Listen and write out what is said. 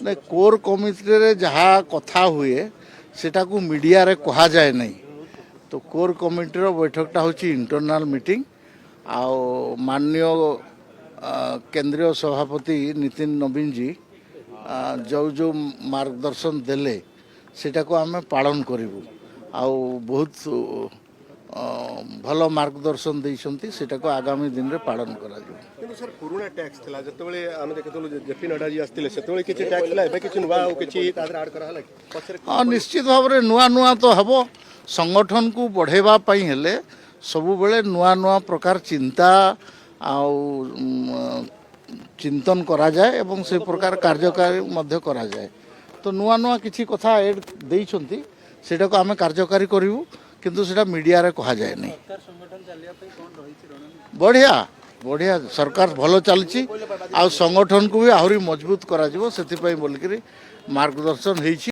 ना core committee रे जहाँ कथा हुए सेटा को मीडिया रे कहा जाए नहीं। तो कोर कमिटी रो बैठकटा होची इंटरनल मीटिंग आओ माननीय केंद्रीय सभापति नितिन नवीन जी जो जो मार्गदर्शन देले सेटा को आम पालन करूँ आउ बहुत भल मार्गदर्शन देइछंती सेटा को आगामी दिन रे पालन करा जो। किंतु सर पुराना टैक्स थला जतबेले आमे देखतलु जेपी नड्डा जी आस्तिले सेतबेले किछि टैक्स थला एबे किछि नुवा ओ किछि तादर ऐड करा हला पछरे हाँ निश्चित भाव में नुआ नुआ तो हबो संगठन को बढ़ेबा पई हेले सबु बेले नुआ नुआ प्रकार चिंता आउ चिंतन करा जाए एवं से प्रकार कार्यकारी मध्य करा जाए। तो नुआ नुआ किछि कथा ऐड देइछंती सेटा को आमे कार्यकारी करिवु किंतु सेटा मीडिया रे कहा जाए नहीं। बढ़िया बढ़िया सरकार भल चलची आ संगठन को भी आहरी मजबूत करा जिवो सेति पई बोल करी मार्गदर्शन हेछि।